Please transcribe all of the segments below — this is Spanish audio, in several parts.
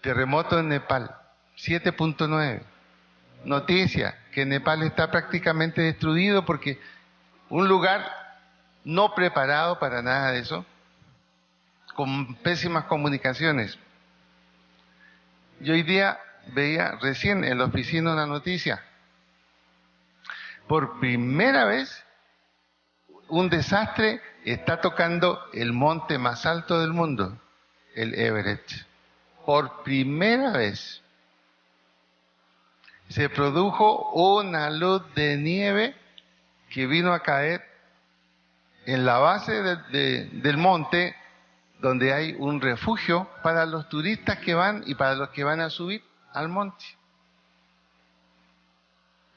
Terremoto en Nepal, 7.9. Noticia que Nepal está prácticamente destruido porque un lugar no preparado para nada de eso, con pésimas comunicaciones. Y hoy día veía recién en la oficina una noticia. Por primera vez, un desastre está tocando el monte más alto del mundo, el Everest. Por primera vez se produjo una luz de nieve que vino a caer en la base del monte, donde hay un refugio para los turistas que van y para los que van a subir al monte.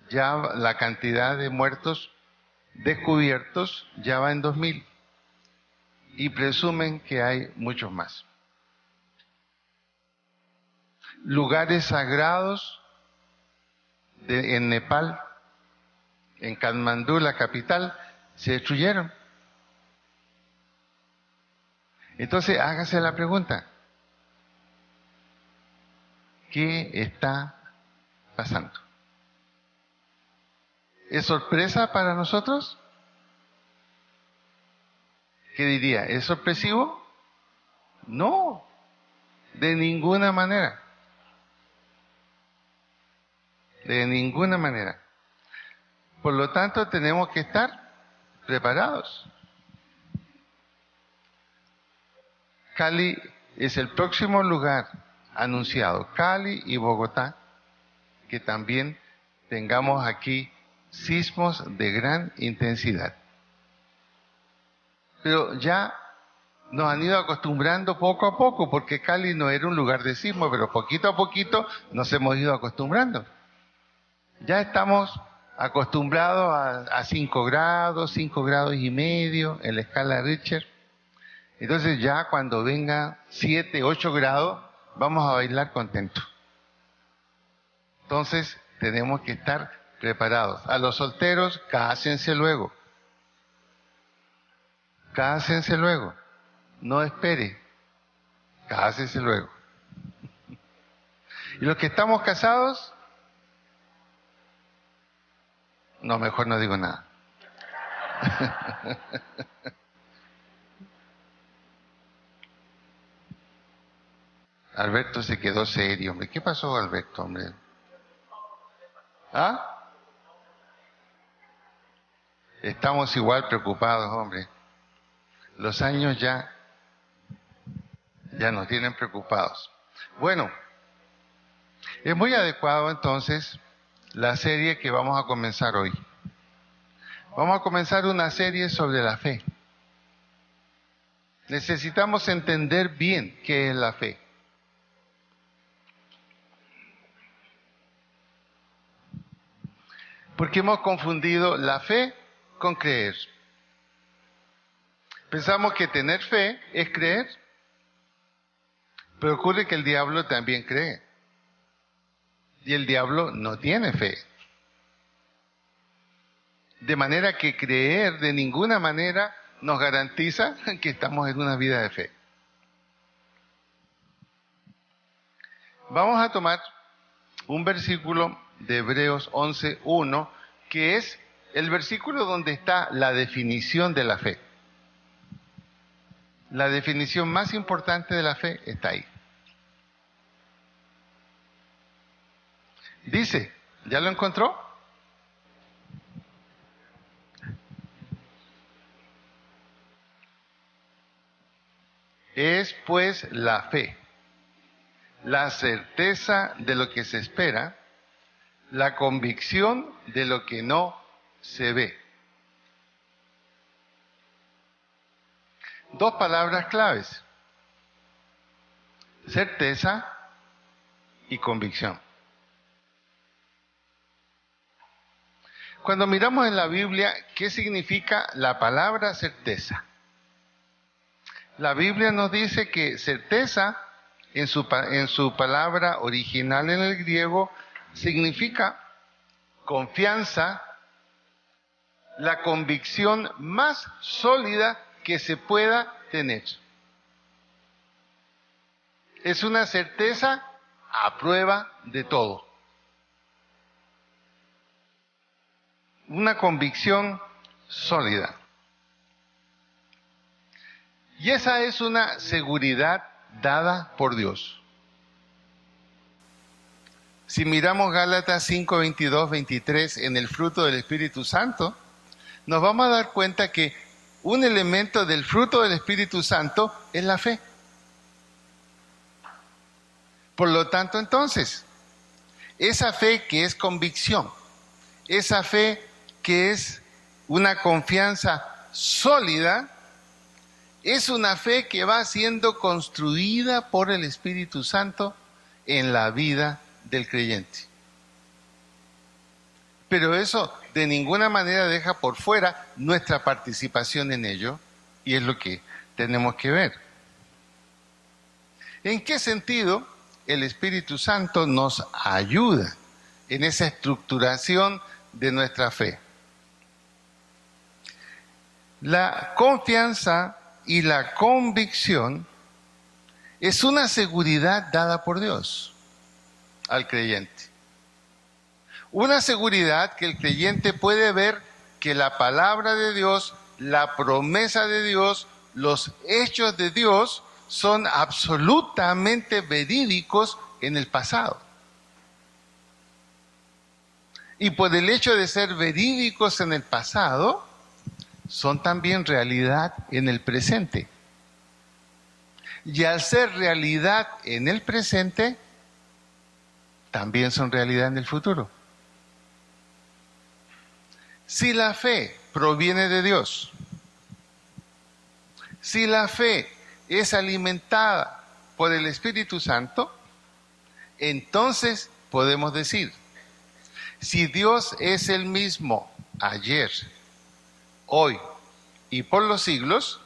Ya la cantidad de muertos descubiertos ya va en 2000 y presumen que hay muchos más. Lugares sagrados en Nepal, en Katmandú, la capital, se destruyeron. Entonces, hágase la pregunta, ¿qué está pasando? ¿Es sorpresa para nosotros? ¿Qué diría? ¿Es sorpresivo? No, de ninguna manera. De ninguna manera. Por lo tanto, tenemos que estar preparados. Cali es el próximo lugar anunciado, Cali y Bogotá, que también tengamos aquí sismos de gran intensidad. Pero ya nos han ido acostumbrando poco a poco, porque Cali no era un lugar de sismo, pero poquito a poquito nos hemos ido acostumbrando. Ya estamos acostumbrados a 5 grados, 5 grados y medio en la escala Richter. Entonces ya cuando venga 7, 8 grados, vamos a bailar contentos. Entonces tenemos que estar preparados. A los solteros, cásense luego. Cásense luego. No espere. Cásense luego. Y los que estamos casados, no, mejor no digo nada. Alberto se quedó serio, hombre. ¿Qué pasó, Alberto, hombre? ¿Ah? Estamos igual preocupados, hombre. Los años ya nos tienen preocupados. Bueno, es muy adecuado entonces la serie que vamos a comenzar hoy. Vamos a comenzar una serie sobre la fe. Necesitamos entender bien qué es la fe. Porque hemos confundido la fe con creer. Pensamos que tener fe es creer, pero ocurre que el diablo también cree. Y el diablo no tiene fe. De manera que creer de ninguna manera nos garantiza que estamos en una vida de fe. Vamos a tomar un versículo de Hebreos 11:1, que es el versículo donde está la definición de la fe. La definición más importante de la fe está ahí. Dice, ¿ya lo encontró? Es pues la fe, la certeza de lo que se espera, la convicción de lo que no se ve. Dos palabras claves: certeza y convicción. Cuando miramos en la Biblia, ¿qué significa la palabra certeza? La Biblia nos dice que certeza, en su palabra original en el griego, significa confianza, la convicción más sólida que se pueda tener. Es una certeza a prueba de todo. Una convicción sólida. Y esa es una seguridad dada por Dios. Si miramos Gálatas 5, 22, 23 en el fruto del Espíritu Santo, nos vamos a dar cuenta que un elemento del fruto del Espíritu Santo es la fe. Por lo tanto, entonces, esa fe que es convicción, esa fe que es una confianza sólida, es una fe que va siendo construida por el Espíritu Santo en la vida del creyente. Pero eso de ninguna manera deja por fuera nuestra participación en ello, y es lo que tenemos que ver. ¿En qué sentido el Espíritu Santo nos ayuda en esa estructuración de nuestra fe? La confianza y la convicción es una seguridad dada por Dios al creyente. Una seguridad que el creyente puede ver que la palabra de Dios, la promesa de Dios, los hechos de Dios son absolutamente verídicos en el pasado. Y por el hecho de ser verídicos en el pasado, son también realidad en el presente. Y al ser realidad en el presente, también son realidad en el futuro. Si la fe proviene de Dios, si la fe es alimentada por el Espíritu Santo, entonces podemos decir, si Dios es el mismo ayer, hoy y por los siglos,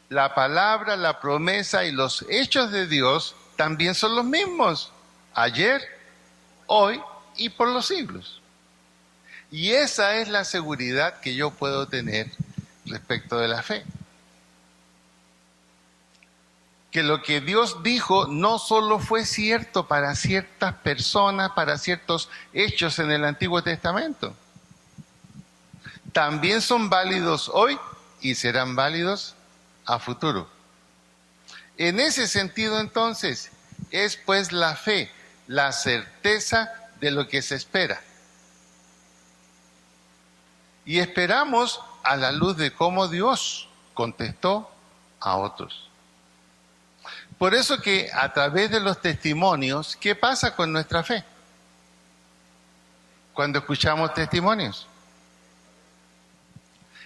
la palabra, la promesa y los hechos de Dios también son los mismos, ayer, hoy y por los siglos. Y esa es la seguridad que yo puedo tener respecto de la fe. Que lo que Dios dijo no solo fue cierto para ciertas personas, para ciertos hechos en el Antiguo Testamento, también son válidos hoy y serán válidos a futuro. En ese sentido, entonces, es pues la fe, la certeza de lo que se espera. Y esperamos a la luz de cómo Dios contestó a otros. Por eso que a través de los testimonios, ¿qué pasa con nuestra fe? Cuando escuchamos testimonios.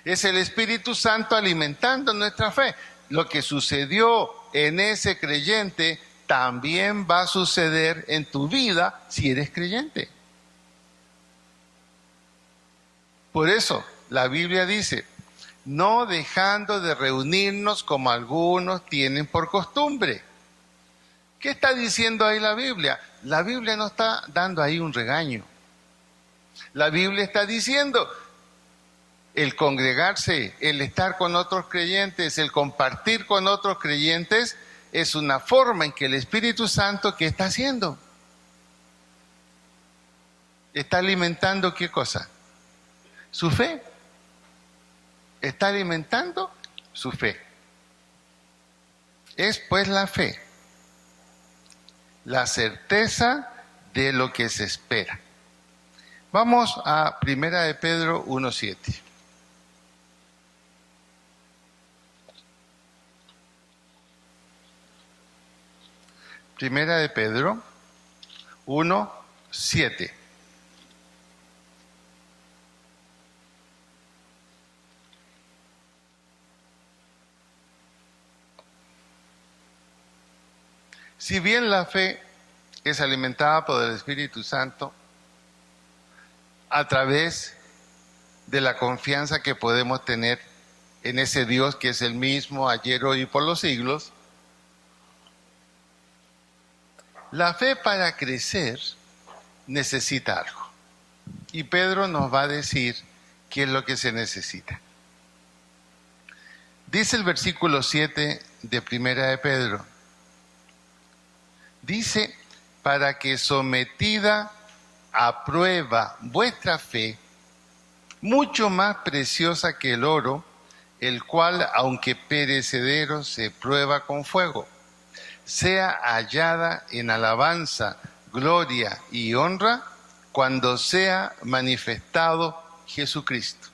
Es el Espíritu Santo alimentando nuestra fe. Lo que sucedió en ese creyente también va a suceder en tu vida si eres creyente. Por eso la Biblia dice, no dejando de reunirnos como algunos tienen por costumbre. ¿Qué está diciendo ahí la Biblia? La Biblia no está dando ahí un regaño. La Biblia está diciendo, el congregarse, el estar con otros creyentes, el compartir con otros creyentes, es una forma en que el Espíritu Santo, ¿qué está haciendo? ¿Está alimentando qué cosa? Su fe. Está alimentando su fe. Es pues la fe, la certeza de lo que se espera. Vamos a 1 de Pedro 1:7. Primera de Pedro 1:7. Si bien la fe es alimentada por el Espíritu Santo a través de la confianza que podemos tener en ese Dios que es el mismo ayer, hoy y por los siglos, la fe para crecer necesita algo. Y Pedro nos va a decir qué es lo que se necesita. Dice el versículo 7 de 1 de Pedro. Dice para que sometida a prueba vuestra fe, mucho más preciosa que el oro, el cual, aunque perecedero, se prueba con fuego, sea hallada en alabanza, gloria y honra cuando sea manifestado Jesucristo.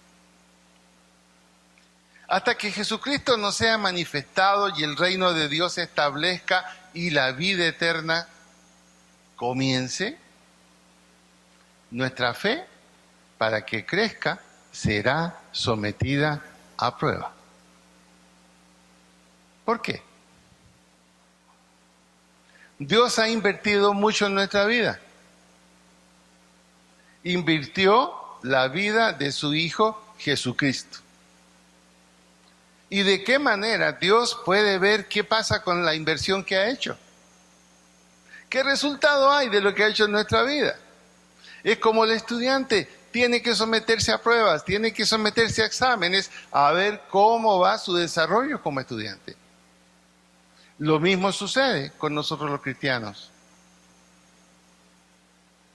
Hasta que Jesucristo no sea manifestado y el reino de Dios se establezca y la vida eterna comience, nuestra fe, para que crezca, será sometida a prueba. ¿Por qué? Dios ha invertido mucho en nuestra vida. Invirtió la vida de su Hijo Jesucristo. ¿Y de qué manera Dios puede ver qué pasa con la inversión que ha hecho? ¿Qué resultado hay de lo que ha hecho en nuestra vida? Es como el estudiante, tiene que someterse a pruebas, tiene que someterse a exámenes, a ver cómo va su desarrollo como estudiante. Lo mismo sucede con nosotros los cristianos.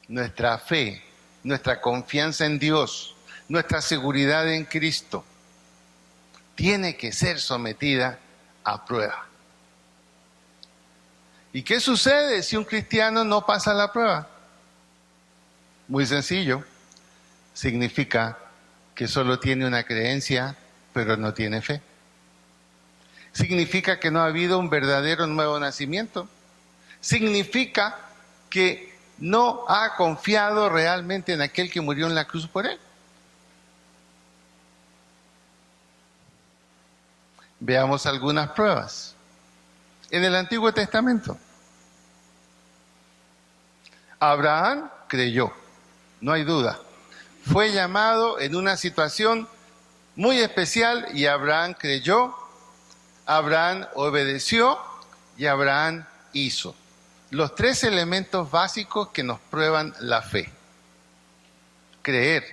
Nuestra fe, nuestra confianza en Dios, nuestra seguridad en Cristo, tiene que ser sometida a prueba. ¿Y qué sucede si un cristiano no pasa la prueba? Muy sencillo. Significa que solo tiene una creencia, pero no tiene fe. Significa que no ha habido un verdadero nuevo nacimiento. Significa que no ha confiado realmente en aquel que murió en la cruz por él. Veamos algunas pruebas. En el Antiguo Testamento, Abraham creyó, no hay duda. Fue llamado en una situación muy especial y Abraham creyó, Abraham obedeció y Abraham hizo. Los tres elementos básicos que nos prueban la fe: creer,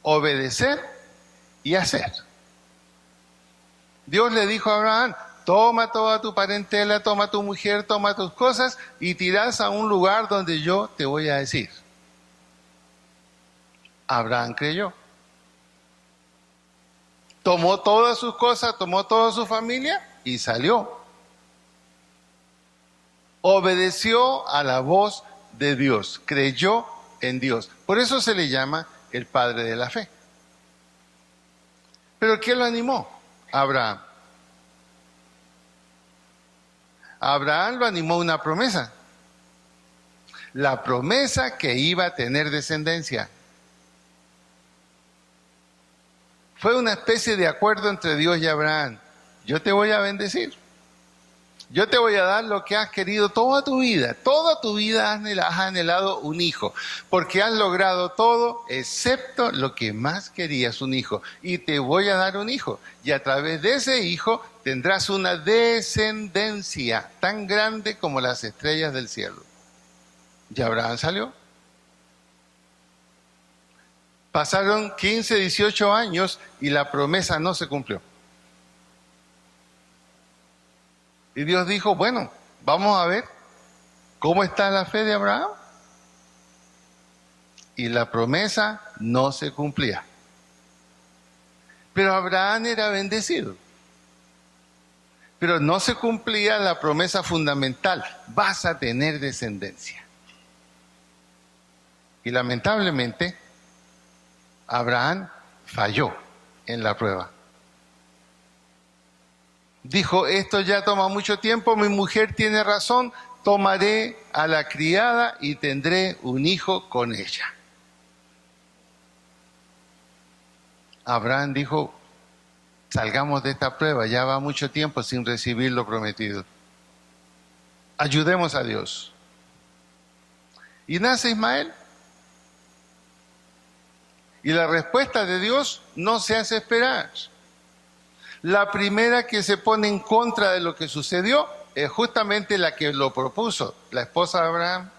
obedecer y hacer. Dios le dijo a Abraham: toma toda tu parentela, toma tu mujer, toma tus cosas y tirás a un lugar donde yo te voy a decir. Abraham creyó. Tomó todas sus cosas, tomó toda su familia y salió. Obedeció a la voz de Dios, creyó en Dios. Por eso se le llama el padre de la fe. ¿Pero qué lo animó? Abraham. Abraham lo animó una promesa. La promesa que iba a tener descendencia. Fue una especie de acuerdo entre Dios y Abraham. Yo te voy a bendecir. Yo te voy a dar lo que has querido toda tu vida. Toda tu vida has anhelado un hijo, porque has logrado todo excepto lo que más querías, un hijo. Y te voy a dar un hijo. Y a través de ese hijo tendrás una descendencia tan grande como las estrellas del cielo. Y Abraham salió. Pasaron 15, 18 años y la promesa no se cumplió. Y Dios dijo: bueno, vamos a ver cómo está la fe de Abraham. Y la promesa no se cumplía. Pero Abraham era bendecido. Pero no se cumplía la promesa fundamental: vas a tener descendencia. Y lamentablemente, Abraham falló en la prueba. Dijo: esto ya toma mucho tiempo, mi mujer tiene razón, tomaré a la criada y tendré un hijo con ella. Abraham dijo: salgamos de esta prueba, ya va mucho tiempo sin recibir lo prometido. Ayudemos a Dios. Y nace Ismael. Y la respuesta de Dios no se hace esperar. La primera que se pone en contra de lo que sucedió es justamente la que lo propuso, la esposa de Abraham.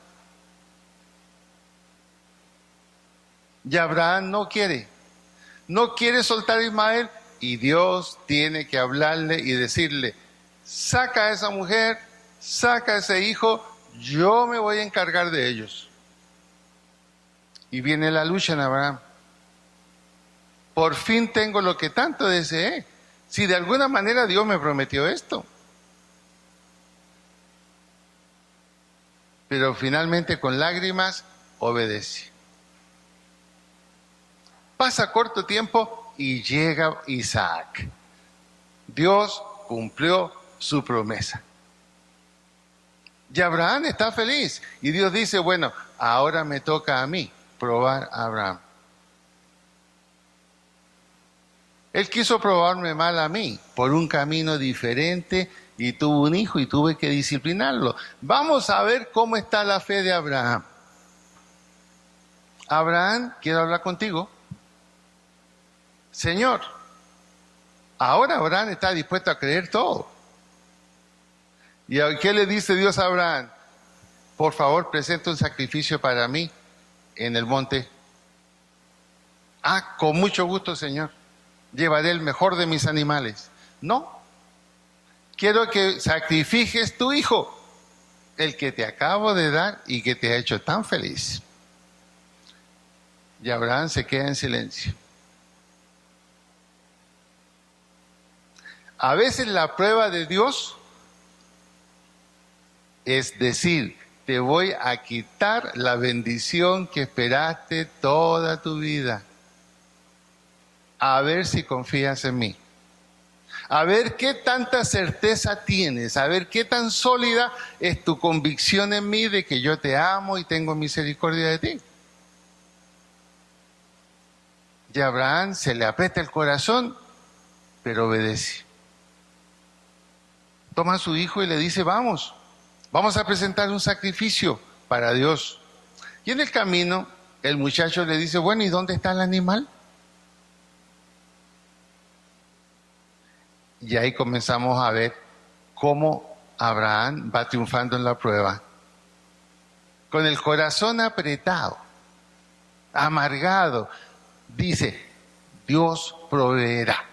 Y Abraham no quiere soltar a Ismael, y Dios tiene que hablarle y decirle: saca a esa mujer, saca a ese hijo, yo me voy a encargar de ellos. Y viene la lucha en Abraham. Por fin tengo lo que tanto deseé. Si de alguna manera Dios me prometió esto. Pero finalmente con lágrimas obedece. Pasa corto tiempo y llega Isaac. Dios cumplió su promesa. Y Abraham está feliz. Y Dios dice, bueno, ahora me toca a mí probar a Abraham. Él quiso probarme mal a mí por un camino diferente y tuvo un hijo y tuve que disciplinarlo. Vamos a ver cómo está la fe de Abraham. Abraham, quiero hablar contigo. Señor, ahora Abraham está dispuesto a creer todo. ¿Y qué le dice Dios a Abraham? Por favor, presenta un sacrificio para mí en el monte. Ah, con mucho gusto, Señor. Llevaré el mejor de mis animales. No, quiero que sacrifiques tu hijo, el que te acabo de dar y que te ha hecho tan feliz. Y Abraham se queda en silencio. A veces la prueba de Dios es decir, te voy a quitar la bendición que esperaste toda tu vida. A ver si confías en mí. A ver qué tanta certeza tienes, a ver qué tan sólida es tu convicción en mí de que yo te amo y tengo misericordia de ti. Y a Abraham se le aprieta el corazón, pero obedece. Toma a su hijo y le dice, vamos a presentar un sacrificio para Dios. Y en el camino el muchacho le dice, bueno, ¿y dónde está el animal? Y ahí comenzamos a ver cómo Abraham va triunfando en la prueba. Con el corazón apretado, amargado, dice, Dios proveerá.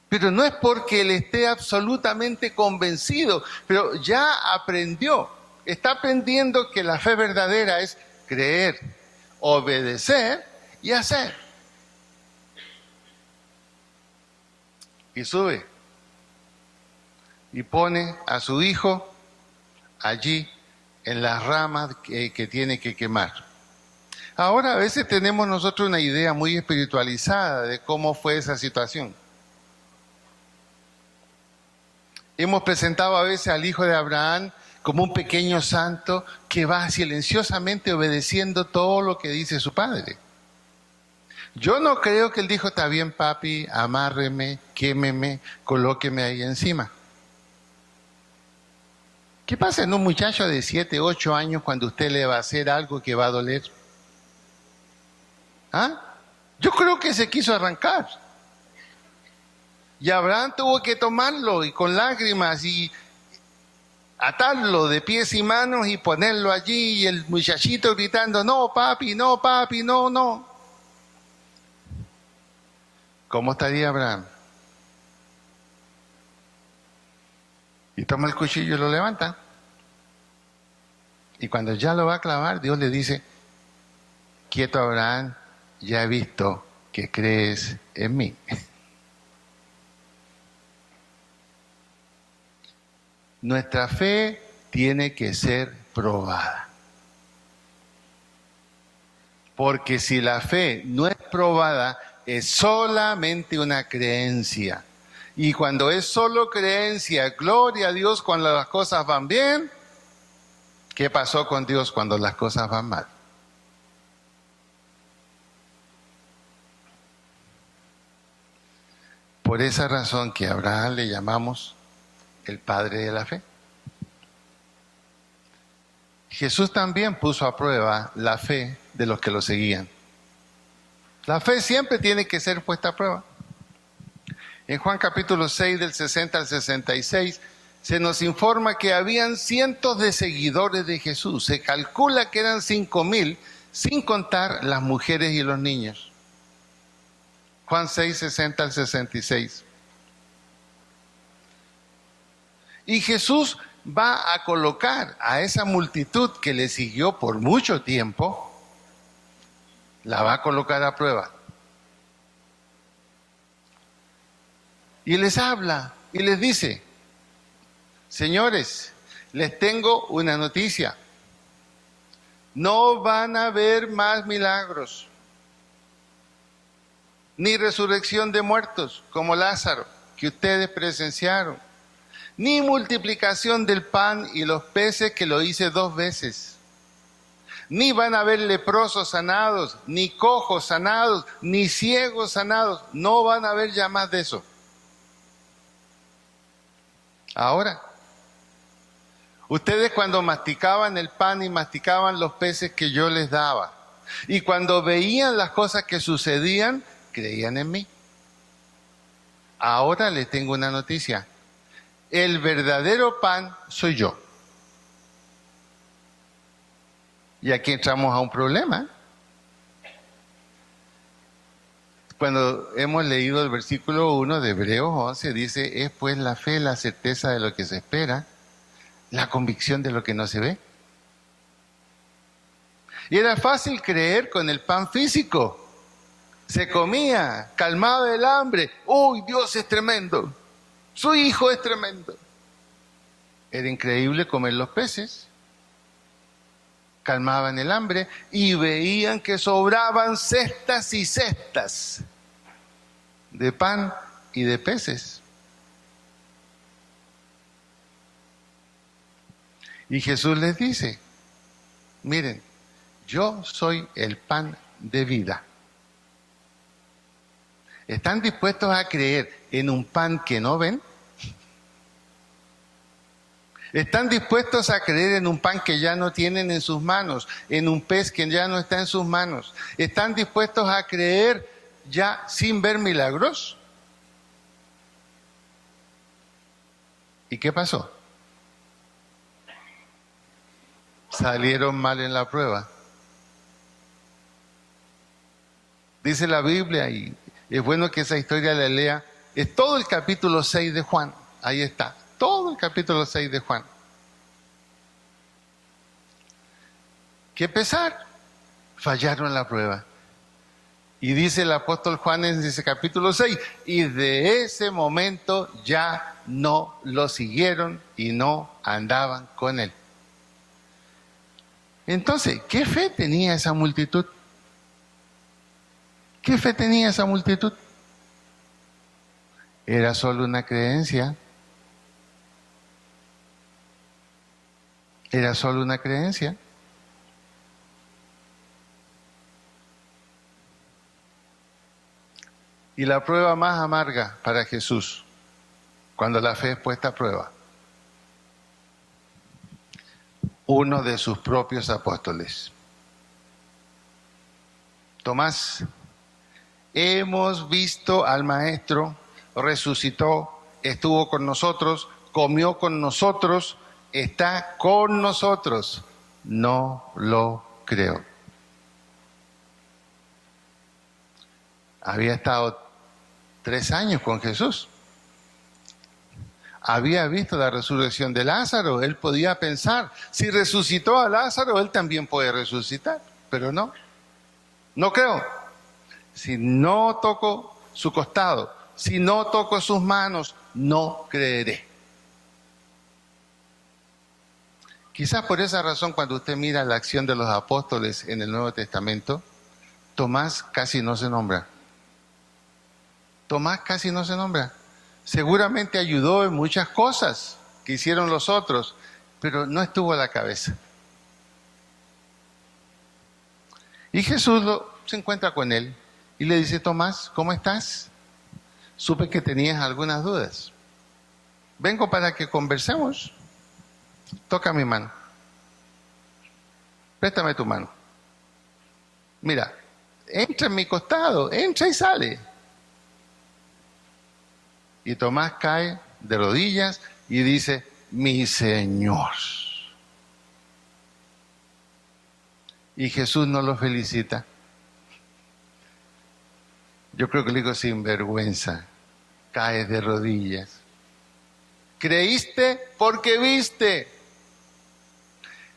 Pero no es porque él esté absolutamente convencido, pero ya aprendió, está aprendiendo que la fe verdadera es creer, obedecer y hacer. Y sube y pone a su hijo allí en las ramas que tiene que quemar. Ahora a veces tenemos nosotros una idea muy espiritualizada de cómo fue esa situación. Hemos presentado a veces al hijo de Abraham como un pequeño santo que va silenciosamente obedeciendo todo lo que dice su padre. Yo no creo que él dijo, está bien papi, amárreme, quémeme, colóqueme ahí encima. ¿Qué pasa en un muchacho de 7, 8 años cuando usted le va a hacer algo que va a doler? ¿Ah? Yo creo que se quiso arrancar. Y Abraham tuvo que tomarlo y con lágrimas y atarlo de pies y manos y ponerlo allí y el muchachito gritando, no papi, no papi, no, no. ¿Cómo estaría Abraham? Y toma el cuchillo y lo levanta. Y cuando ya lo va a clavar, Dios le dice, quieto Abraham, ya he visto que crees en mí. Nuestra fe tiene que ser probada. Porque si la fe no es probada, es solamente una creencia. Y cuando es solo creencia, gloria a Dios cuando las cosas van bien. ¿Qué pasó con Dios cuando las cosas van mal? Por esa razón que a Abraham le llamamos el padre de la fe. Jesús también puso a prueba la fe de los que lo seguían. La fe siempre tiene que ser puesta a prueba. En Juan capítulo 6, del 60 al 66, se nos informa que habían cientos de seguidores de Jesús. Se calcula que eran 5,000, sin contar las mujeres y los niños. Juan 6, 60 al 66. Y Jesús va a colocar a esa multitud que le siguió por mucho tiempo, la va a colocar a prueba. Y les habla y les dice, señores, les tengo una noticia. No van a haber más milagros, ni resurrección de muertos como Lázaro, que ustedes presenciaron, ni multiplicación del pan y los peces, que lo hice 2 veces. Ni van a haber leprosos sanados, ni cojos sanados, ni ciegos sanados. No van a haber ya más de eso. Ahora, ustedes cuando masticaban el pan y masticaban los peces que yo les daba, y cuando veían las cosas que sucedían, creían en mí. Ahora les tengo una noticia. El verdadero pan soy yo. Y aquí entramos a un problema. Cuando hemos leído el versículo 1 de Hebreos 11, dice, es pues la fe, la certeza de lo que se espera, la convicción de lo que no se ve. Y era fácil creer con el pan físico. Se comía, calmaba el hambre. ¡Uy, Dios es tremendo! Su hijo es tremendo. Era increíble comer los peces. Calmaban el hambre y veían que sobraban cestas y cestas de pan y de peces. Y Jesús les dice, miren, yo soy el pan de vida. ¿Están dispuestos a creer en un pan que no ven? ¿Están dispuestos a creer en un pan que ya no tienen en sus manos, en un pez que ya no está en sus manos? ¿Están dispuestos a creer ya sin ver milagros? ¿Y qué pasó? Salieron mal en la prueba. Dice la Biblia, y es bueno que esa historia la lea, es todo el capítulo 6 de Juan, ahí está. Todo el capítulo 6 de Juan. ¿Qué pesar? Fallaron en la prueba. Y dice el apóstol Juan en ese capítulo 6, y de ese momento ya no lo siguieron y no andaban con él. Entonces, ¿qué fe tenía esa multitud? ¿Qué fe tenía esa multitud? Era solo una creencia. Era solo una creencia. Y la prueba más amarga para Jesús, cuando la fe es puesta a prueba, uno de sus propios apóstoles. Tomás, hemos visto al Maestro, resucitó, estuvo con nosotros, comió con nosotros, está con nosotros. No lo creo. Había estado 3 años con Jesús. Había visto la resurrección de Lázaro. Él podía pensar, si resucitó a Lázaro, él también puede resucitar. Pero no, no creo. Si no toco su costado, si no toco sus manos, no creeré. Quizás por esa razón, cuando usted mira la acción de los apóstoles en el Nuevo Testamento, Tomás casi no se nombra. Tomás casi no se nombra. Seguramente ayudó en muchas cosas que hicieron los otros, pero no estuvo a la cabeza. Y Jesús se encuentra con él y le dice, Tomás, ¿cómo estás? Supe que tenías algunas dudas. Vengo para que conversemos. Toca mi mano. Préstame tu mano. Mira, entra en mi costado, entra y sale. Y Tomás cae de rodillas y dice, mi Señor. Y Jesús no lo felicita. Yo creo que le digo, sin vergüenza, caes de rodillas. Creíste porque viste.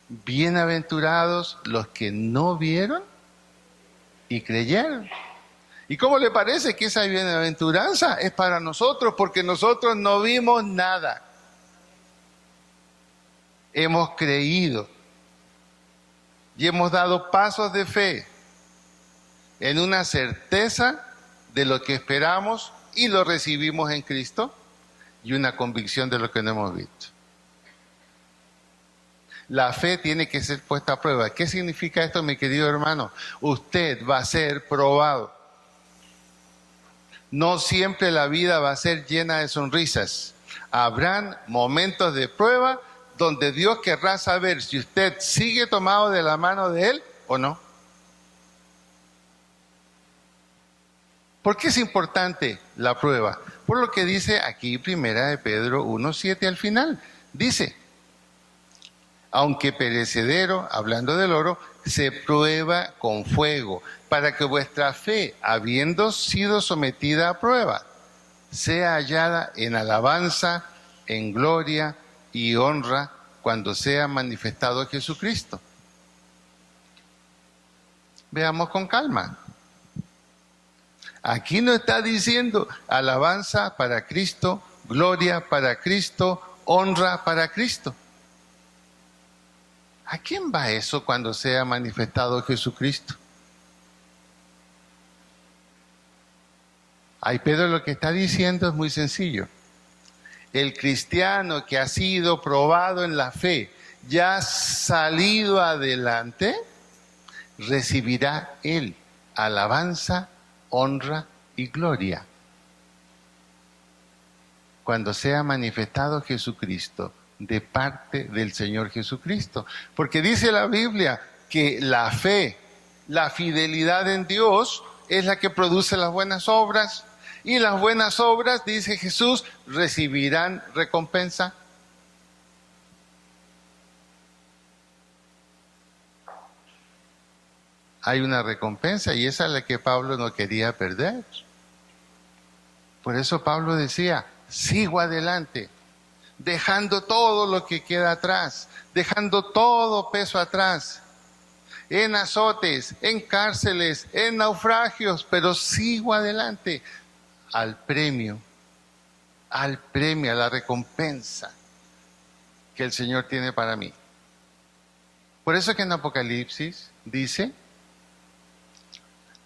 Bienaventurados los que no vieron y creyeron. ¿Y cómo le parece que esa bienaventuranza es para nosotros? Porque nosotros no vimos nada. Hemos creído y hemos dado pasos de fe en una certeza de lo que esperamos y lo recibimos en Cristo y una convicción de lo que no hemos visto. La fe tiene que ser puesta a prueba. ¿Qué significa esto, mi querido hermano? Usted va a ser probado. No siempre la vida va a ser llena de sonrisas. Habrán momentos de prueba donde Dios querrá saber si usted sigue tomado de la mano de Él o no. ¿Por qué es importante la prueba? Por lo que dice aquí Primera de Pedro 1:7 al final. Dice, aunque perecedero, hablando del oro, se prueba con fuego, para que vuestra fe, habiendo sido sometida a prueba, sea hallada en alabanza, en gloria y honra cuando sea manifestado Jesucristo. Veamos con calma. Aquí no está diciendo alabanza para Cristo, gloria para Cristo, honra para Cristo. ¿A quién va eso cuando sea manifestado Jesucristo? Ahí Pedro lo que está diciendo es muy sencillo. El cristiano que ha sido probado en la fe, ya ha salido adelante, recibirá él alabanza, honra y gloria cuando sea manifestado Jesucristo de parte del Señor Jesucristo. Porque dice la Biblia que la fe, la fidelidad en Dios es la que produce las buenas obras. Y las buenas obras, dice Jesús, recibirán recompensa. Hay una recompensa y esa es la que Pablo no quería perder. Por eso Pablo decía, sigo adelante, dejando todo lo que queda atrás, dejando todo peso atrás, en azotes, en cárceles, en naufragios, pero sigo adelante al premio, a la recompensa que el Señor tiene para mí. Por eso que en Apocalipsis dice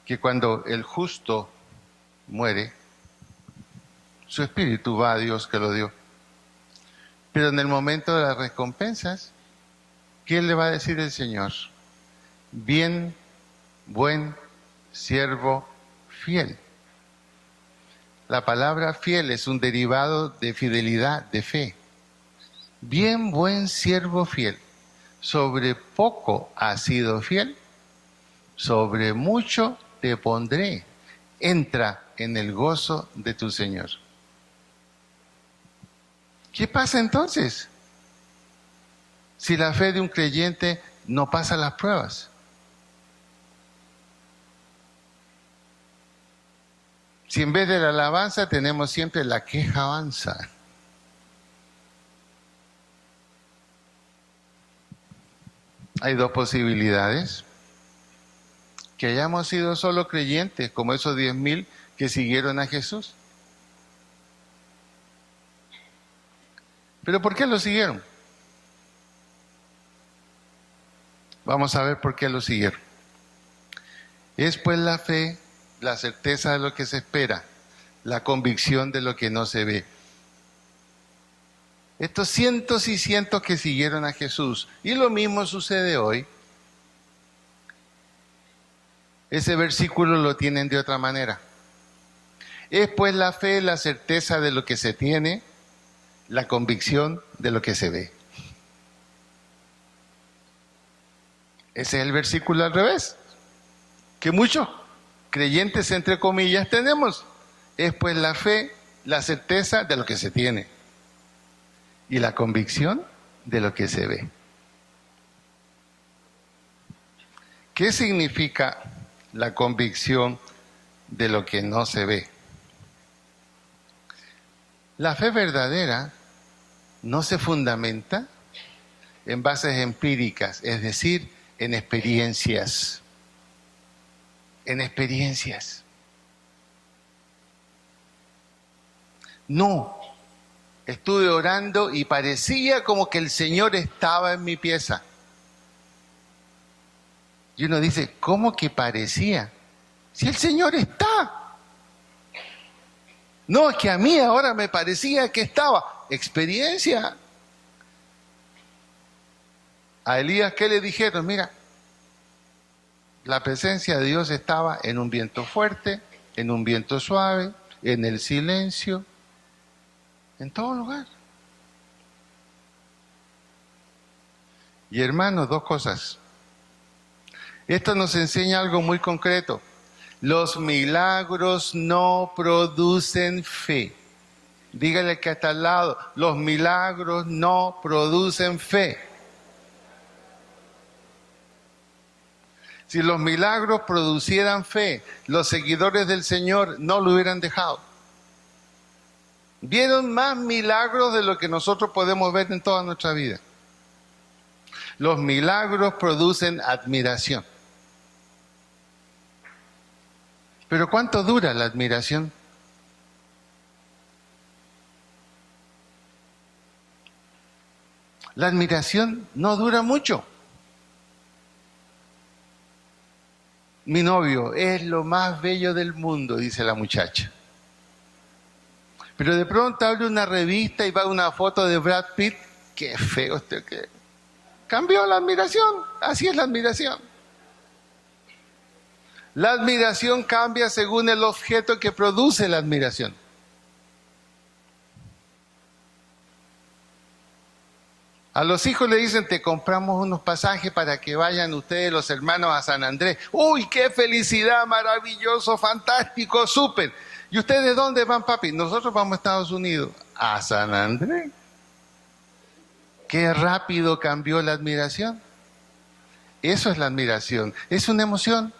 que cuando el justo muere, su espíritu va a Dios que lo dio. Pero en el momento de las recompensas, ¿qué le va a decir el Señor? Bien, buen siervo fiel. La palabra fiel es un derivado de fidelidad, de fe. Bien, buen siervo fiel. Sobre poco has sido fiel, sobre mucho te pondré. Entra en el gozo de tu Señor. ¿Qué pasa entonces si la fe de un creyente no pasa las pruebas? Si en vez de la alabanza tenemos siempre la quejanza. Hay dos posibilidades. Que hayamos sido solo creyentes, como esos 10,000 que siguieron a Jesús. ¿Pero por qué lo siguieron? Vamos a ver por qué lo siguieron. Es pues la fe, la certeza de lo que se espera, la convicción de lo que no se ve. Estos cientos y cientos que siguieron a Jesús, y lo mismo sucede hoy. Ese versículo lo tienen de otra manera. Es pues la fe, la certeza de lo que se tiene, la convicción de lo que se ve. Ese es el versículo al revés, que muchos creyentes entre comillas tenemos. Es pues la fe, la certeza de lo que se tiene y la convicción de lo que se ve. ¿Qué significa la convicción de lo que no se ve? La fe verdadera no se fundamenta en bases empíricas, es decir, en experiencias. En experiencias. No, estuve orando y parecía como que el Señor estaba en mi pieza. Y uno dice, ¿cómo que parecía? Si el Señor está. No, es que a mí ahora me parecía que estaba. Experiencia. A Elías, ¿qué le dijeron? Mira, la presencia de Dios estaba en un viento fuerte, en un viento suave, en el silencio, en todo lugar. Y hermanos, dos cosas. Esto nos enseña algo muy concreto. Los milagros no producen fe. Dígale que está al lado, los milagros no producen fe. Si los milagros producieran fe, los seguidores del Señor no lo hubieran dejado. Vieron más milagros de lo que nosotros podemos ver en toda nuestra vida. Los milagros producen admiración. Pero ¿cuánto dura la admiración? La admiración no dura mucho. Mi novio es lo más bello del mundo, dice la muchacha. Pero de pronto abre una revista y va una foto de Brad Pitt. Qué feo este que... Cambió la admiración. Así es la admiración. La admiración cambia según el objeto que produce la admiración. A los hijos le dicen, te compramos unos pasajes para que vayan ustedes, los hermanos, a San Andrés. ¡Uy, qué felicidad! Maravilloso, fantástico, súper. ¿Y ustedes dónde van, papi? Nosotros vamos a Estados Unidos. ¿A San Andrés? Qué rápido cambió la admiración. Eso es la admiración. Es una emoción.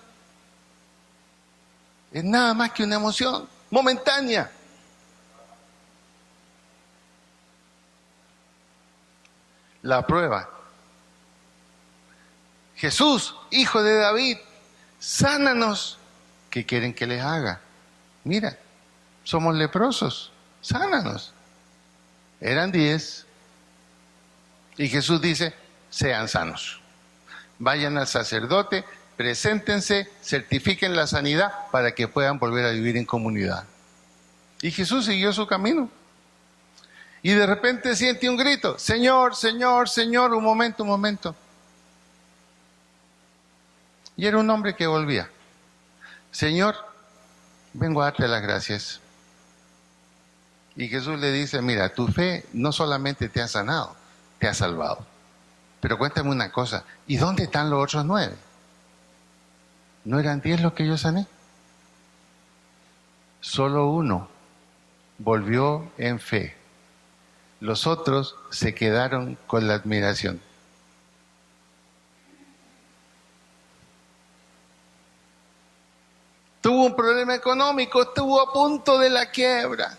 Es nada más que una emoción momentánea. La prueba. Jesús, hijo de David, sánanos. ¿Qué quieren que les haga? Mira, somos leprosos, sánanos. Eran 10. Y Jesús dice, sean sanos. Vayan al sacerdote, preséntense, certifiquen la sanidad para que puedan volver a vivir en comunidad. Y Jesús siguió su camino. Y de repente siente un grito, Señor, Señor, Señor, un momento. Y era un hombre que volvía. Señor, vengo a darte las gracias. Y Jesús le dice, mira, tu fe no solamente te ha sanado, te ha salvado. Pero cuéntame una cosa, ¿y dónde están los otros 9? ¿No eran 10 los que yo sané? Solo uno volvió en fe. Los otros se quedaron con la admiración. Tuvo un problema económico, estuvo a punto de la quiebra.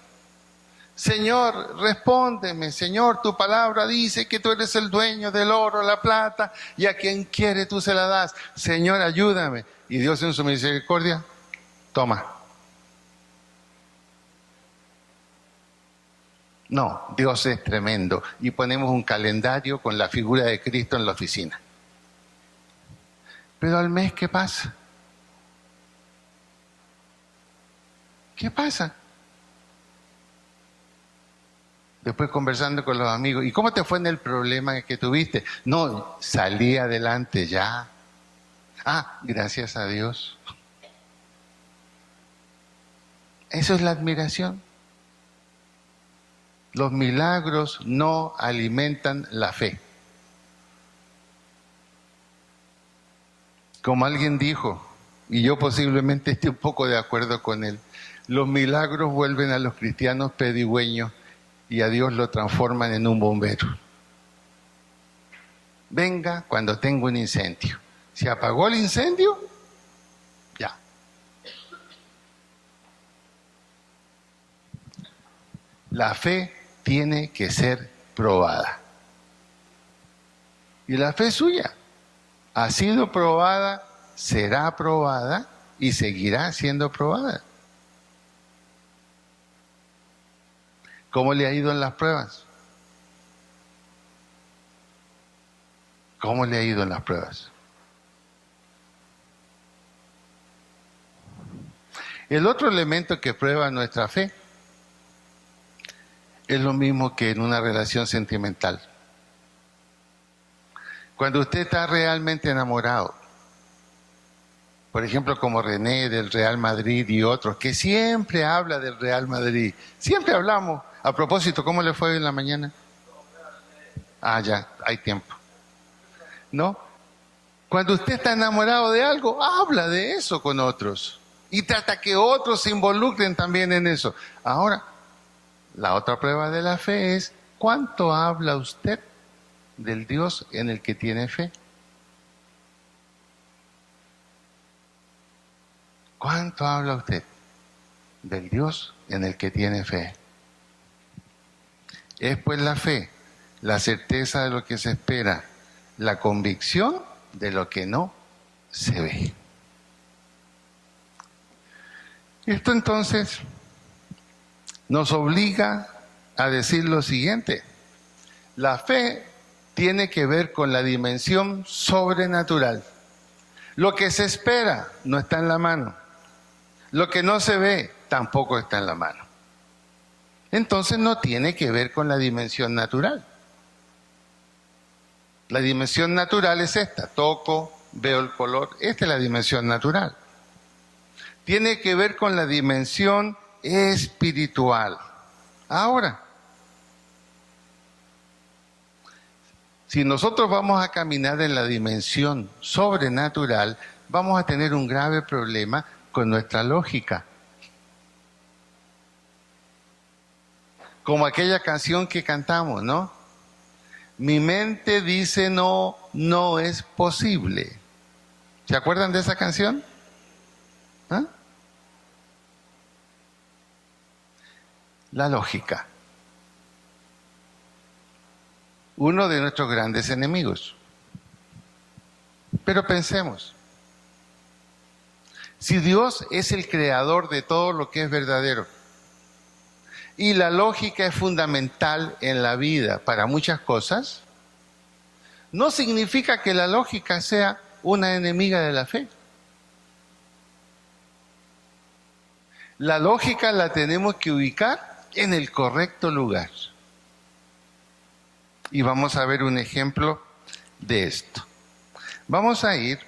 Señor, respóndeme, Señor, tu palabra dice que tú eres el dueño del oro, la plata, y a quien quiere tú se la das. Señor, ayúdame. Y Dios en su misericordia, toma. No, Dios es tremendo. Y ponemos un calendario con la figura de Cristo en la oficina. Pero al mes, ¿qué pasa? ¿Qué pasa? Después conversando con los amigos, ¿y cómo te fue en el problema que tuviste? No, salí adelante ya. Ah, gracias a Dios. Eso es la admiración. Los milagros no alimentan la fe. Como alguien dijo, y yo posiblemente esté un poco de acuerdo con él, los milagros vuelven a los cristianos pedigüeños y a Dios lo transforman en un bombero. Venga cuando tengo un incendio. ¿Se apagó el incendio? Ya. La fe tiene que ser probada. Y la fe suya ha sido probada, será probada y seguirá siendo probada. ¿Cómo le ha ido en las pruebas? ¿Cómo le ha ido en las pruebas? El otro elemento que prueba nuestra fe es lo mismo que en una relación sentimental. Cuando usted está realmente enamorado, por ejemplo, como René del Real Madrid y otros, que siempre habla del Real Madrid, siempre hablamos. A propósito, ¿cómo le fue en la mañana? Ah, ya, hay tiempo. ¿No? Cuando usted está enamorado de algo, habla de eso con otros y trata que otros se involucren también en eso. Ahora, la otra prueba de la fe es ¿cuánto habla usted del Dios en el que tiene fe? ¿Cuánto habla usted del Dios en el que tiene fe? Es pues la fe, la certeza de lo que se espera, la convicción de lo que no se ve. Esto entonces nos obliga a decir lo siguiente: la fe tiene que ver con la dimensión sobrenatural. Lo que se espera no está en la mano. Lo que no se ve tampoco está en la mano. Entonces no tiene que ver con la dimensión natural. La dimensión natural es esta: toco, veo el color. Esta es la dimensión natural. Tiene que ver con la dimensión espiritual. Ahora, si nosotros vamos a caminar en la dimensión sobrenatural, vamos a tener un grave problema con nuestra lógica. Como aquella canción que cantamos, ¿no? Mi mente dice no, no es posible. ¿Se acuerdan de esa canción? ¿Ah? La lógica. Uno de nuestros grandes enemigos. Pero pensemos, si Dios es el creador de todo lo que es verdadero, y la lógica es fundamental en la vida para muchas cosas, no significa que la lógica sea una enemiga de la fe. La lógica la tenemos que ubicar en el correcto lugar. Y vamos a ver un ejemplo de esto. Vamos a ir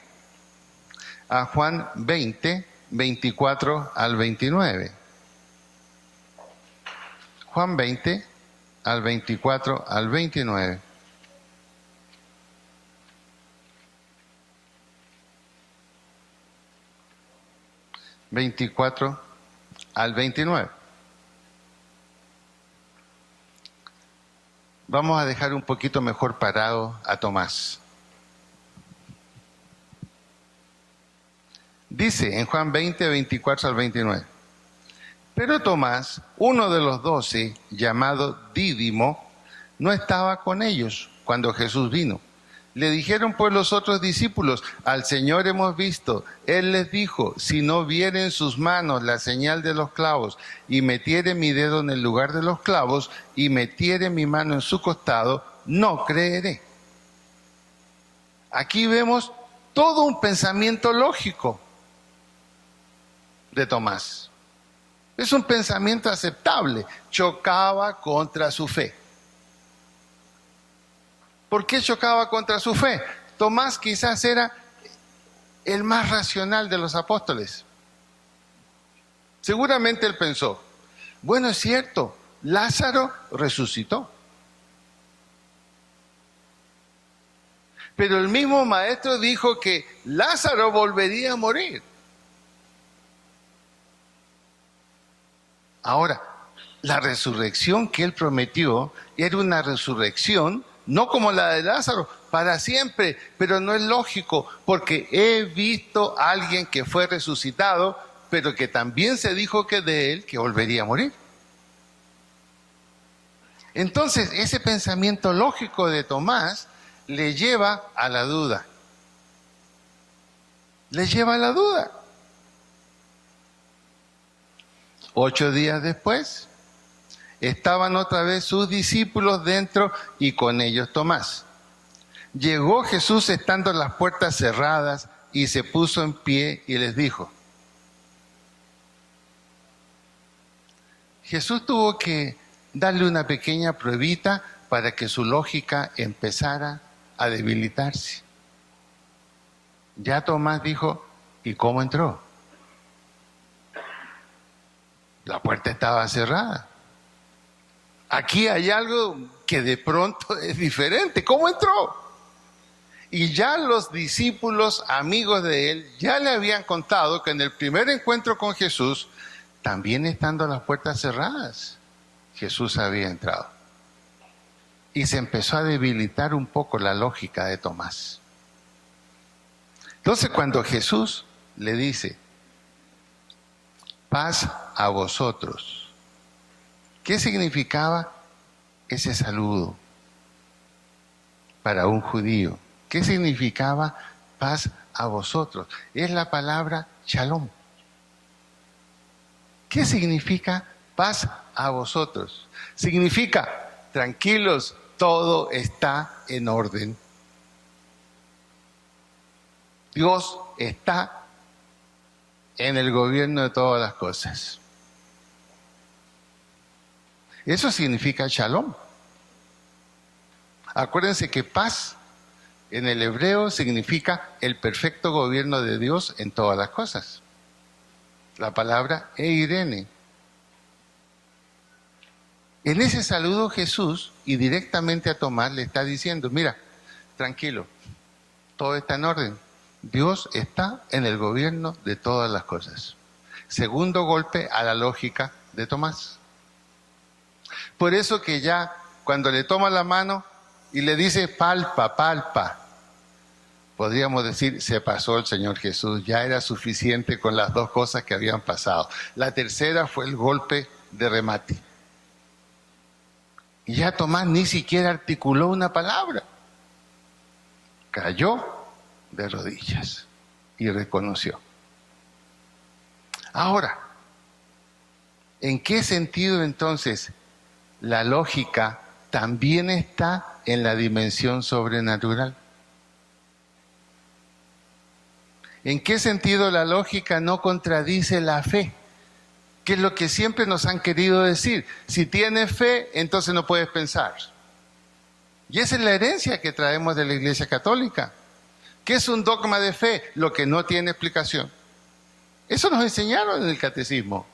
a Juan 20, 24 al 29. Juan 20, al 24 al 29. Al 29. Vamos a dejar un poquito mejor parado a Tomás. Dice en Juan 20, 24 al 29. Pero Tomás, uno de los 12, llamado Dídimo, no estaba con ellos cuando Jesús vino. Le dijeron pues los otros discípulos: al Señor hemos visto. Él les dijo: si no viere en sus manos la señal de los clavos, y metiere mi dedo en el lugar de los clavos, y metiere mi mano en su costado, no creeré. Aquí vemos todo un pensamiento lógico de Tomás. Es un pensamiento aceptable. Chocaba contra su fe. ¿Por qué chocaba contra su fe? Tomás quizás era el más racional de los apóstoles. Seguramente él pensó: bueno, es cierto, Lázaro resucitó. Pero el mismo maestro dijo que Lázaro volvería a morir. Ahora, la resurrección que él prometió era una resurrección no como la de Lázaro, para siempre, pero no es lógico, porque he visto a alguien que fue resucitado, pero que también se dijo que de él que volvería a morir. Entonces, ese pensamiento lógico de Tomás le lleva a la duda. Le lleva a la duda. 8 días después, estaban otra vez sus discípulos dentro y con ellos Tomás. Llegó Jesús estando las puertas cerradas y se puso en pie y les dijo. Jesús tuvo que darle una pequeña pruebita para que su lógica empezara a debilitarse. Ya Tomás dijo, ¿y cómo entró? La puerta estaba cerrada. Aquí hay algo que de pronto es diferente. ¿Cómo entró? Y ya los discípulos, amigos de él, ya le habían contado que en el primer encuentro con Jesús, también estando las puertas cerradas, Jesús había entrado. Y se empezó a debilitar un poco la lógica de Tomás. Entonces cuando Jesús le dice, paz a vosotros, ¿qué significaba ese saludo para un judío? ¿Qué significaba paz a vosotros? Es la palabra shalom. ¿Qué significa paz a vosotros? Significa, tranquilos, todo está en orden. Dios está en el gobierno de todas las cosas. Eso significa shalom. Acuérdense que paz en el hebreo significa el perfecto gobierno de Dios en todas las cosas. La palabra eirene. En ese saludo Jesús, y directamente a Tomás, le está diciendo, mira, tranquilo, todo está en orden. Dios está en el gobierno de todas las cosas. Segundo golpe a la lógica de Tomás. Por eso que ya cuando le toma la mano y le dice palpa, palpa, podríamos decir, se pasó el Señor Jesús, ya era suficiente con las 2 cosas que habían pasado. La tercera fue el golpe de remate. Y ya Tomás ni siquiera articuló una palabra. Cayó de rodillas y reconoció. Ahora, ¿en qué sentido entonces la lógica también está en la dimensión sobrenatural? ¿En qué sentido la lógica no contradice la fe? Que es lo que siempre nos han querido decir. Si tienes fe, entonces no puedes pensar. Y esa es la herencia que traemos de la Iglesia Católica. ¿Qué es un dogma de fe? Lo que no tiene explicación. Eso nos enseñaron en el catecismo.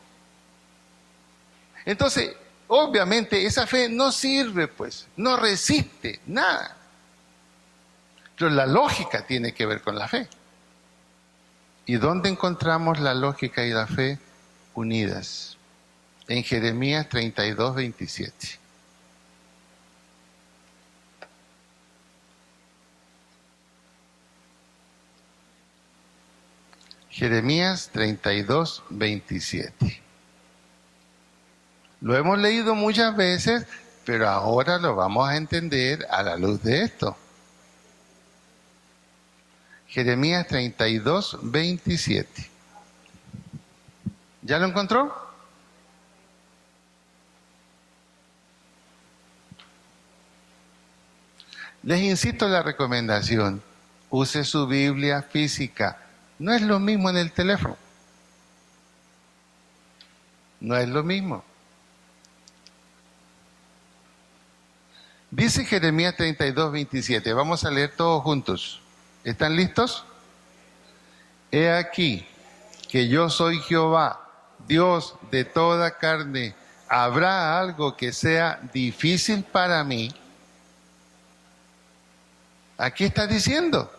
Entonces, obviamente, esa fe no sirve, pues, no resiste nada. Pero la lógica tiene que ver con la fe. ¿Y dónde encontramos la lógica y la fe unidas? En Jeremías 32, 27. Jeremías 32, 27. Lo hemos leído muchas veces, pero ahora lo vamos a entender a la luz de esto. Jeremías 32, 27. ¿Ya lo encontró? Les insisto en la recomendación, use su Biblia física. No es lo mismo en el teléfono. No es lo mismo. Dice Jeremías 32, 27. Vamos a leer todos juntos. ¿Están listos? He aquí que yo soy Jehová, Dios de toda carne. ¿Habrá algo que sea difícil para mí? Aquí está diciendo,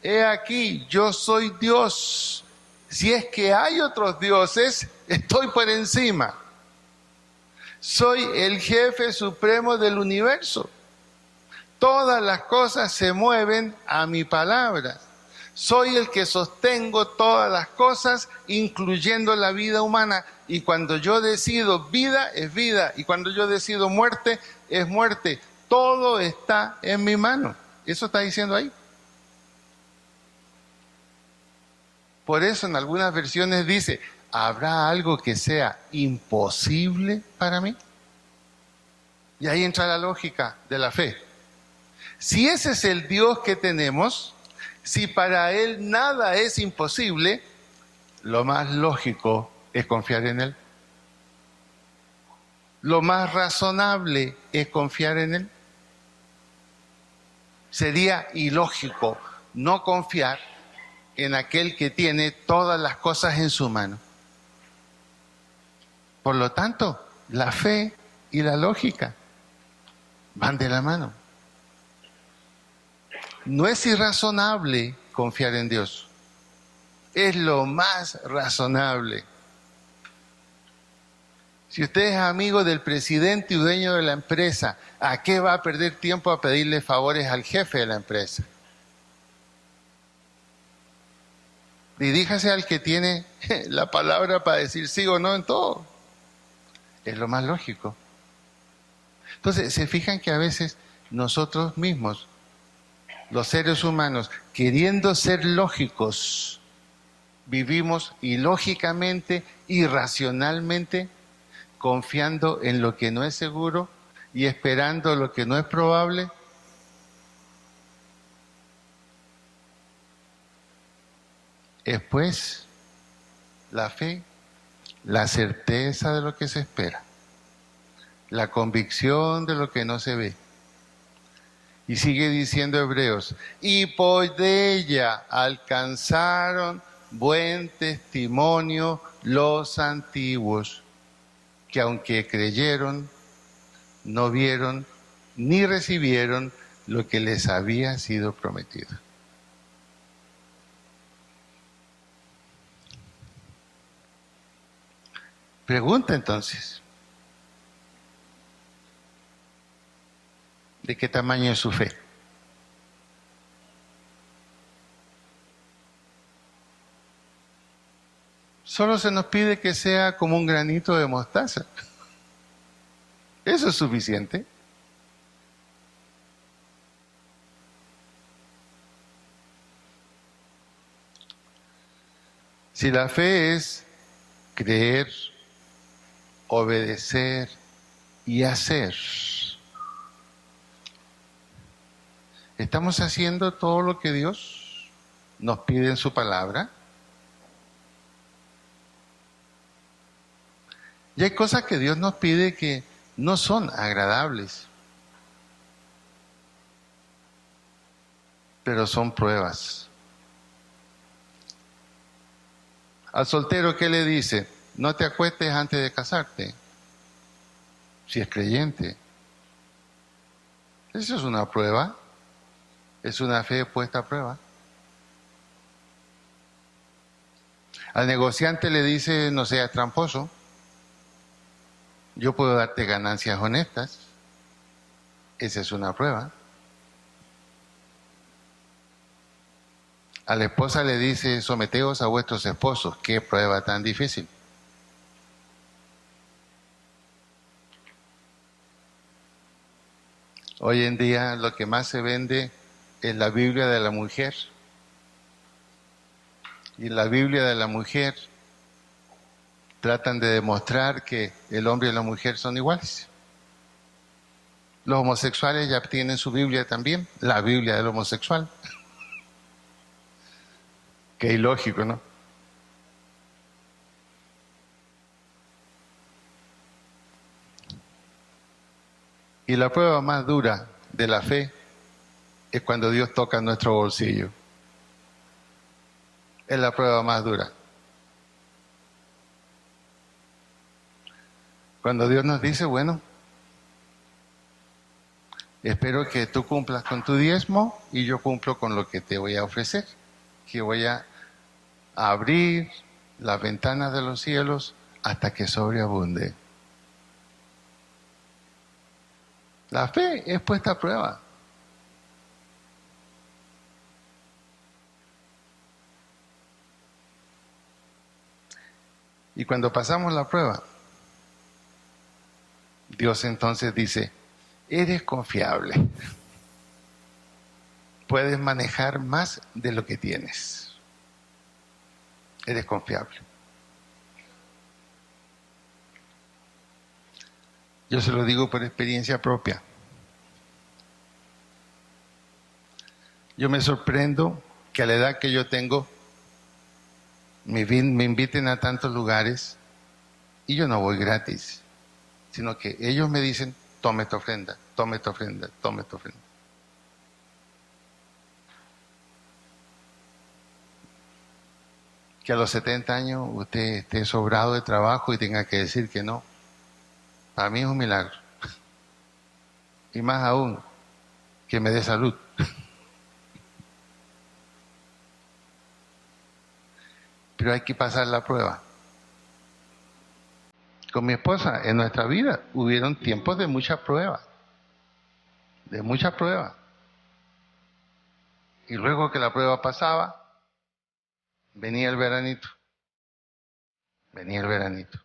he aquí, yo soy Dios. Si es que hay otros dioses, estoy por encima. Soy el jefe supremo del universo. Todas las cosas se mueven a mi palabra. Soy el que sostengo todas las cosas, incluyendo la vida humana. Y cuando yo decido vida, es vida. Y cuando yo decido muerte, es muerte. Todo está en mi mano. Eso está diciendo ahí. Por eso en algunas versiones dice, ¿habrá algo que sea imposible para mí? Y ahí entra la lógica de la fe. Si ese es el Dios que tenemos, si para Él nada es imposible, lo más lógico es confiar en Él. Lo más razonable es confiar en Él. Sería ilógico no confiar en aquel que tiene todas las cosas en su mano. Por lo tanto, la fe y la lógica van de la mano. No es irrazonable confiar en Dios. Es lo más razonable. Si usted es amigo del presidente y dueño de la empresa, ¿a qué va a perder tiempo a pedirle favores al jefe de la empresa? Diríjase al que tiene la palabra para decir sí o no en todo. Es lo más lógico. Entonces, se fijan que a veces nosotros mismos, los seres humanos, queriendo ser lógicos, vivimos ilógicamente, irracionalmente, confiando en lo que no es seguro y esperando lo que no es probable. Es pues la fe, la certeza de lo que se espera, la convicción de lo que no se ve. Y sigue diciendo Hebreos, y por ella alcanzaron buen testimonio los antiguos, que aunque creyeron, no vieron ni recibieron lo que les había sido prometido. Pregunta entonces, ¿de qué tamaño es su fe? Solo se nos pide que sea como un granito de mostaza. Eso es suficiente. Si la fe es creer, obedecer y hacer, ¿estamos haciendo todo lo que Dios nos pide en su palabra? Y hay cosas que Dios nos pide que no son agradables, pero son pruebas. Al soltero, ¿qué le dice? No te acuestes antes de casarte, si es creyente. Eso es una prueba, es una fe puesta a prueba. Al negociante le dice, no seas tramposo, yo puedo darte ganancias honestas. Esa es una prueba. A la esposa le dice, someteos a vuestros esposos. Qué prueba tan difícil. Hoy en día lo que más se vende es la Biblia de la mujer. Y en la Biblia de la mujer tratan de demostrar que el hombre y la mujer son iguales. Los homosexuales ya tienen su Biblia también, la Biblia del homosexual. Qué ilógico, ¿no? Y la prueba más dura de la fe es cuando Dios toca nuestro bolsillo. Es la prueba más dura. Cuando Dios nos dice, bueno, espero que tú cumplas con tu diezmo y yo cumplo con lo que te voy a ofrecer, que voy a abrir las ventanas de los cielos hasta que sobreabunde. La fe es puesta a prueba. Y cuando pasamos la prueba, Dios entonces dice, eres confiable, puedes manejar más de lo que tienes, eres confiable. Yo se lo digo por experiencia propia. Yo me sorprendo que a la edad que yo tengo me inviten a tantos lugares y yo no voy gratis, sino que ellos me dicen, tome tu ofrenda, tome tu ofrenda, tome tu ofrenda. Que a los 70 años usted esté sobrado de trabajo y tenga que decir que no, para mí es un milagro. Y más aún, que me dé salud. Pero hay que pasar la prueba. Con mi esposa, en nuestra vida, hubieron tiempos de mucha prueba. De mucha prueba. Y luego que la prueba pasaba, venía el veranito. Venía el veranito.